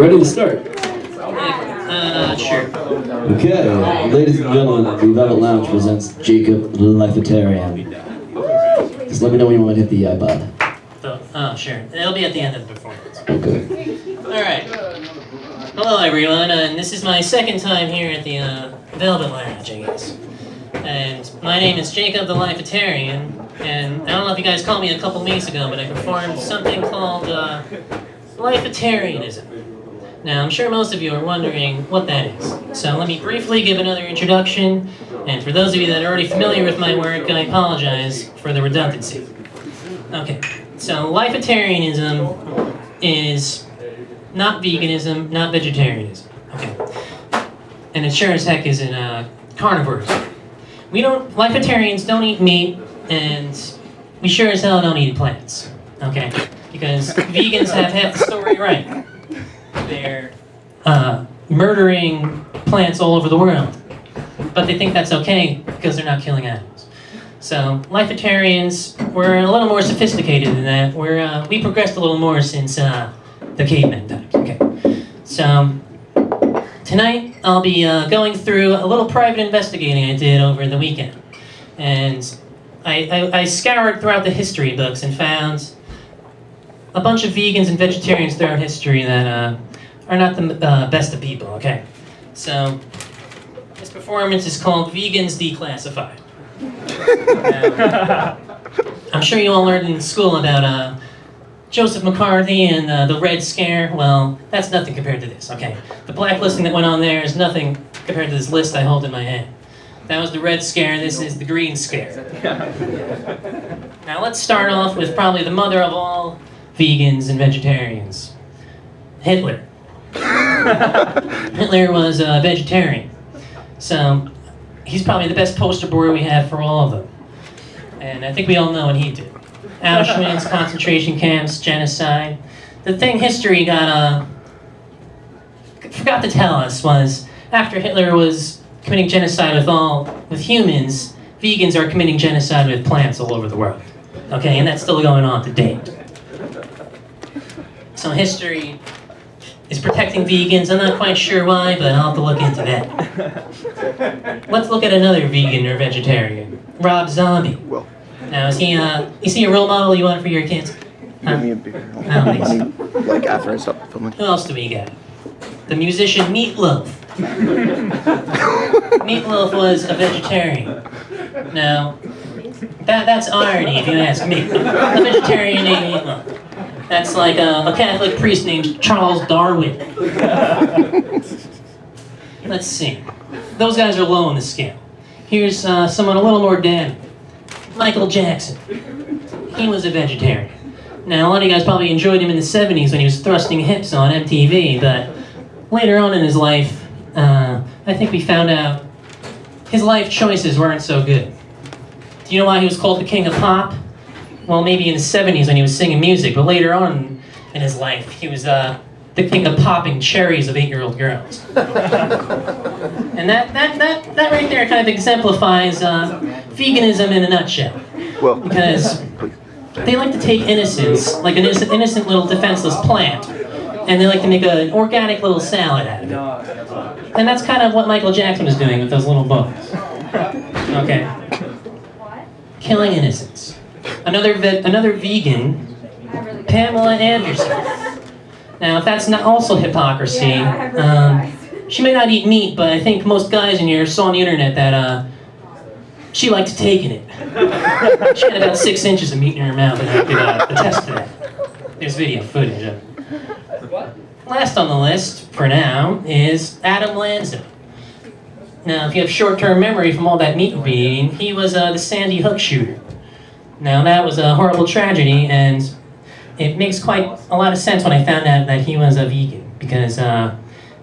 ready to start? Sure. Okay, ladies and gentlemen, the Velvet Lounge presents Jacob Lifetarian. Just let me know when you want to hit the iPod. Oh, sure. It'll be at the end of the performance. Okay. Alright. Hello, everyone, and this is my second time here at the Velvet Lounge, I guess. And my name is Jacob the Lifetarian, and I don't know if you guys called me a couple weeks ago, but I performed something called Lifetarianism. Now, I'm sure most of you are wondering what that is. So let me briefly give another introduction, and for those of you that are already familiar with my work, I apologize for the redundancy. Okay, so Lifetarianism is not veganism, not vegetarianism. Okay, and it sure as heck isn't carnivores. Lifetarians don't eat meat, and we sure as hell don't eat plants. Okay, because vegans have half the story right. They're murdering plants all over the world, but they think that's okay because they're not killing animals. So Lifetarians, we're a little more sophisticated than that. We progressed a little more since the caveman times. Okay, so tonight I'll be going through a little private investigating I did over the weekend, and I scoured throughout the history books and found a bunch of vegans and vegetarians throughout history that are not the best of people, okay? So, this performance is called Vegans Declassified. I'm sure you all learned in school about Joseph McCarthy and the Red Scare. Well, that's nothing compared to this, okay? The blacklisting that went on there is nothing compared to this list I hold in my hand. That was the Red Scare, this is the Green Scare. Now let's start off with probably the mother of all vegans and vegetarians, Hitler. Hitler was a vegetarian, so he's probably the best poster boy we have for all of them. And I think we all know what he did. Auschwitz, concentration camps, genocide. The thing history forgot to tell us was after Hitler was committing genocide with humans, vegans are committing genocide with plants all over the world. Okay, and that's still going on to date. So history is protecting vegans. I'm not quite sure why, but I'll have to look into that. Let's look at another vegan or vegetarian, Rob Zombie. Now, is he a role model you want for your kids? Give me a beer. I don't think so. Like after I stop filming. Who else do we got? The musician Meatloaf. Meatloaf was a vegetarian. Now, that's irony if you ask me. A vegetarian ate meatloaf. That's like a Catholic priest named Charles Darwin. Let's see. Those guys are low on the scale. Here's someone a little more damning. Michael Jackson. He was a vegetarian. Now, a lot of you guys probably enjoyed him in the 70s when he was thrusting hips on MTV, but later on in his life, I think we found out his life choices weren't so good. Do you know why he was called the king of pop? Well, maybe in the 70s when he was singing music, but later on in his life, he was the king of popping cherries of 8-year-old girls. And that right there kind of exemplifies veganism in a nutshell. Well, because they like to take innocence, like an innocent little defenseless plant, and they like to make an organic little salad out of it. And that's kind of what Michael Jackson was doing with those little bones. Okay. Killing innocence. Another vegan, Pamela Anderson. Now, if that's not also hypocrisy, she may not eat meat, but I think most guys in here saw on the internet that she liked taking it. She had about 6 inches of meat in her mouth, and I could attest to that. There's video footage of it. Last on the list, for now, is Adam Lanza. Now, if you have short-term memory from all that meat eating, he was the Sandy Hook shooter. Now, that was a horrible tragedy, and it makes quite a lot of sense when I found out that he was a vegan, because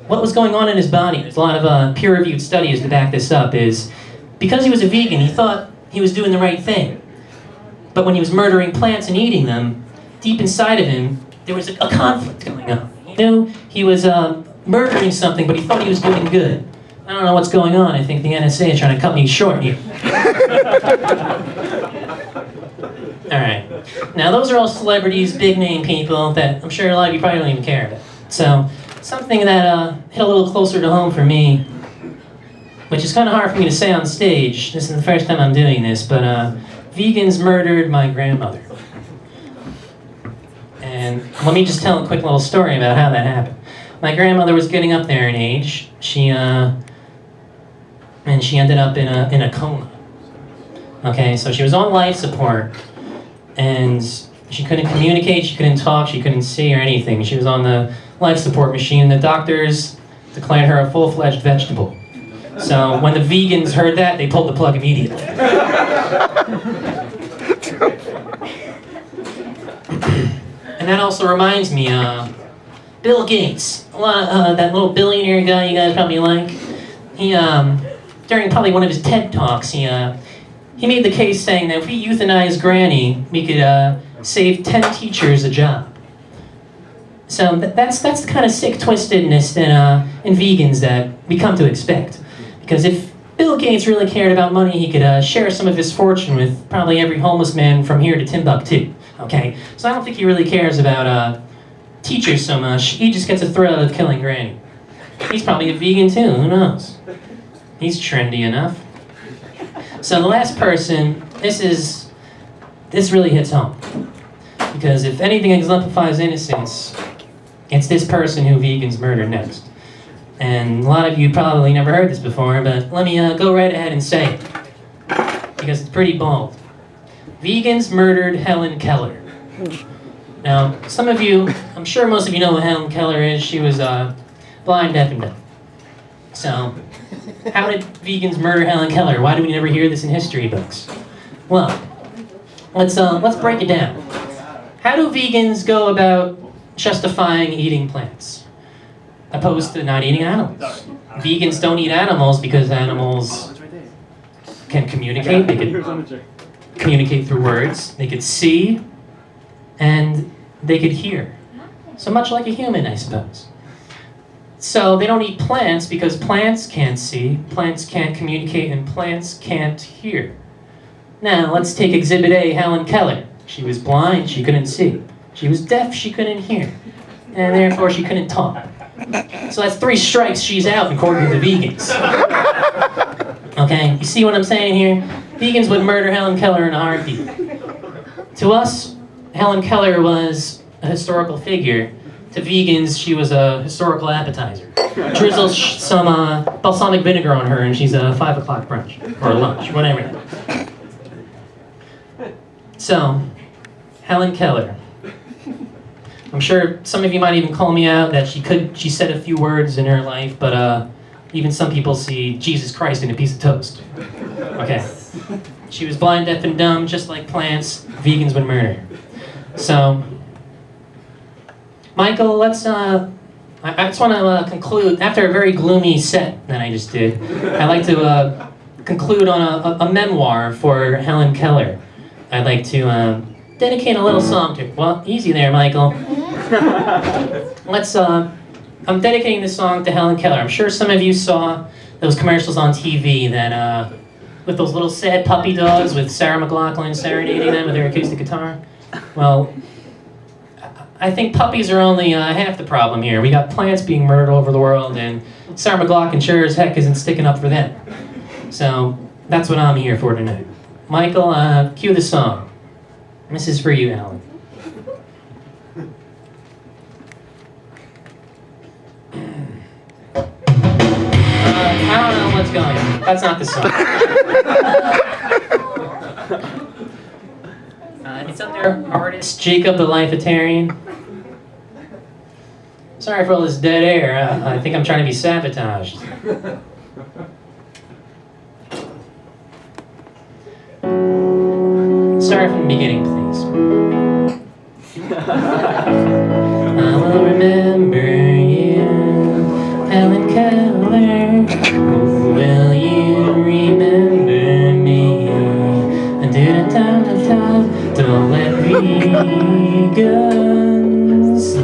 what was going on in his body, there's a lot of peer-reviewed studies to back this up, is because he was a vegan, he thought he was doing the right thing. But when he was murdering plants and eating them, deep inside of him, there was a conflict going on. He knew he was murdering something, but he thought he was doing good. I don't know what's going on. I think the NSA is trying to cut me short here. Alright. Now, those are all celebrities, big-name people that I'm sure a lot of you probably don't even care about. So, something that hit a little closer to home for me, which is kind of hard for me to say on stage. This is the first time I'm doing this, but vegans murdered my grandmother. And let me just tell a quick little story about how that happened. My grandmother was getting up there in age. And she ended up in a coma. Okay, so she was on life support, and she couldn't communicate, she couldn't talk, she couldn't see or anything. She was on the life support machine. The doctors declared her a full-fledged vegetable. So when the vegans heard that, they pulled the plug immediately. And that also reminds me, Bill Gates, that little billionaire guy you guys probably like. He, during probably one of his TED Talks, he made the case saying that if we euthanize Granny, we could save 10 teachers a job. So that's the kind of sick twistedness that, in vegans that we come to expect. Because if Bill Gates really cared about money, he could share some of his fortune with probably every homeless man from here to Timbuktu. Okay? So I don't think he really cares about teachers so much. He just gets a thrill out of killing Granny. He's probably a vegan too, who knows? He's trendy enough. So the last person, this really hits home. Because if anything exemplifies innocence, it's this person who vegans murdered next. And a lot of you probably never heard this before, but let me go right ahead and say it. Because it's pretty bold. Vegans murdered Helen Keller. Now, some of you, I'm sure most of you know who Helen Keller is. She was blind, deaf, and dumb. So, how did vegans murder Helen Keller? Why do we never hear this in history books? Well, let's break it down. How do vegans go about justifying eating plants, opposed to not eating animals? Vegans don't eat animals because animals can communicate. They can communicate through words. They could see, and they could hear. So much like a human, I suppose. So they don't eat plants because plants can't see, plants can't communicate, and plants can't hear. Now, let's take Exhibit A, Helen Keller. She was blind, she couldn't see. She was deaf, she couldn't hear. And therefore, she couldn't talk. So that's 3 strikes, she's out, according to the vegans. Okay, you see what I'm saying here? Vegans would murder Helen Keller in a heartbeat. To us, Helen Keller was a historical figure. To vegans, she was a historical appetizer. Drizzle some balsamic vinegar on her and she's a 5 o'clock brunch, or lunch, whatever. So, Helen Keller. I'm sure some of you might even call me out that she said a few words in her life, but even some people see Jesus Christ in a piece of toast. Okay. She was blind, deaf, and dumb, just like plants. Vegans would murder her. So, Michael, let's, I just want to conclude, after a very gloomy set that I just did, I'd like to conclude on a memoir for Helen Keller. I'd like to dedicate a little song to her. Well, easy there, Michael. I'm dedicating this song to Helen Keller. I'm sure some of you saw those commercials on TV that, with those little sad puppy dogs with Sarah McLachlan serenading them with her acoustic guitar. Well, I think puppies are only half the problem here. We got plants being murdered all over the world, and Sarah McLachlan sure as heck isn't sticking up for them. So, that's what I'm here for tonight. Michael, cue the song. This is for you, Alan. I don't know what's going on. That's not the song. It's under artist Jacob the Lifetarian. Sorry for all this dead air. I think I'm trying to be sabotaged. Start from the beginning, please. I will remember you, Helen Keller. Oh, will you remember me? Don't let vegans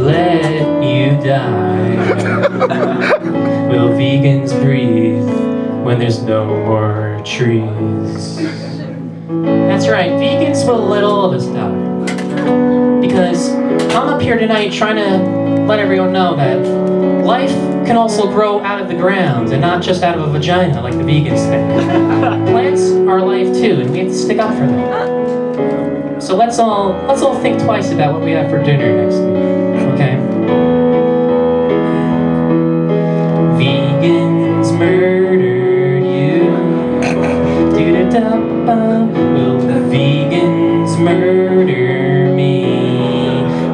let you die. Will vegans breathe when there's no more trees? That's right, vegans will let all of us die. Because I'm up here tonight trying to let everyone know that life can also grow out of the ground and not just out of a vagina like the vegans think. Plants are life too, and we have to stick up for them. So let's all think twice about what we have for dinner next week, okay? Vegans murdered you. Do-da-da-ba. Will the vegans murder me?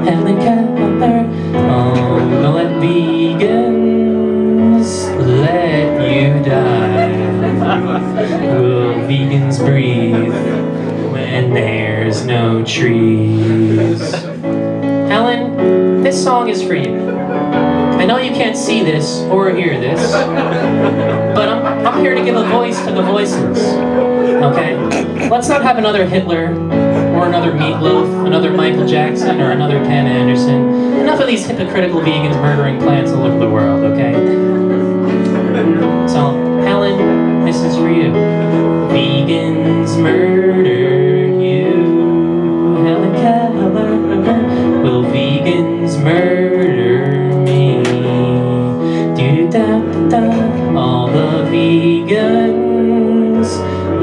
Helen Keller. Don't let vegans let you die. Will vegans breathe when there's no trees? Helen, this song is for you. I know you can't see this or hear this, but I'm here to give a voice to the voiceless, okay? Let's not have another Hitler, or another Meatloaf, another Michael Jackson, or another Pam Anderson. Enough of these hypocritical vegans murdering plants all over the world, okay? So, Helen, this is for you. Vegans murdered you. Helen Keller. Will vegans murder me? Do-da-da-da. All the vegans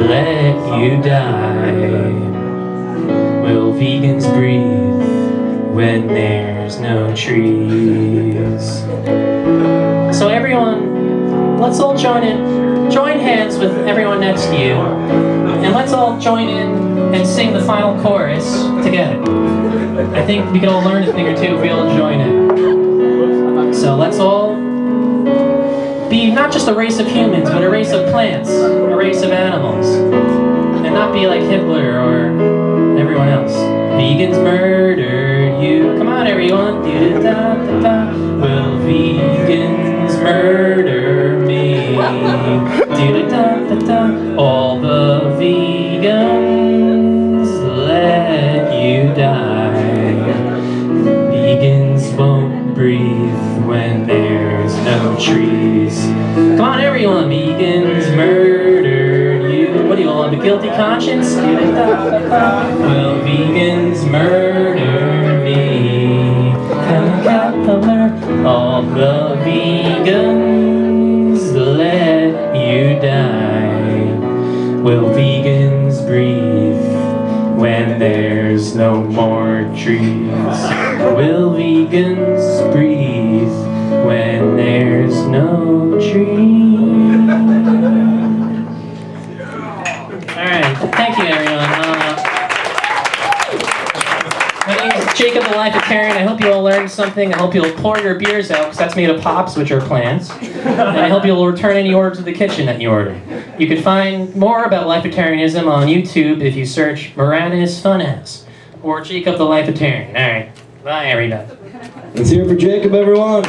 let you die. Will vegans breathe when there's no trees? So everyone, let's all join hands with everyone next to you, and let's all join in and sing the final chorus together. I think we can all learn a thing or two if we all join in. So let's all be not just a race of humans, but a race of plants, a race of animals, and not be like Hitler or everyone else. Vegans murdered you. Come on, everyone. Do-da-da-da-da. Will vegans murder me? Do-da-da-da-da. All the vegans let you die. Vegans won't breathe when there's no trees. Come on, everyone. Vegans murdered you. What do you all have, a guilty conscience? Will vegans murder me? Helen Keller. All the vegans let you die. Will vegans breathe when there's no more trees? Will vegans breathe when there's no trees? Alright, thank you everyone. My name is Jacob the Lifetarian. I hope you all learned something. I hope you'll pour your beers out, because that's made of pops, which are plants. And I hope you'll return any order to the kitchen that you ordered. You can find more about Lifetarianism on YouTube if you search Moranis Funhouse or Jacob the Lifetarian. Alright, bye everybody. Let's hear it for Jacob, everyone.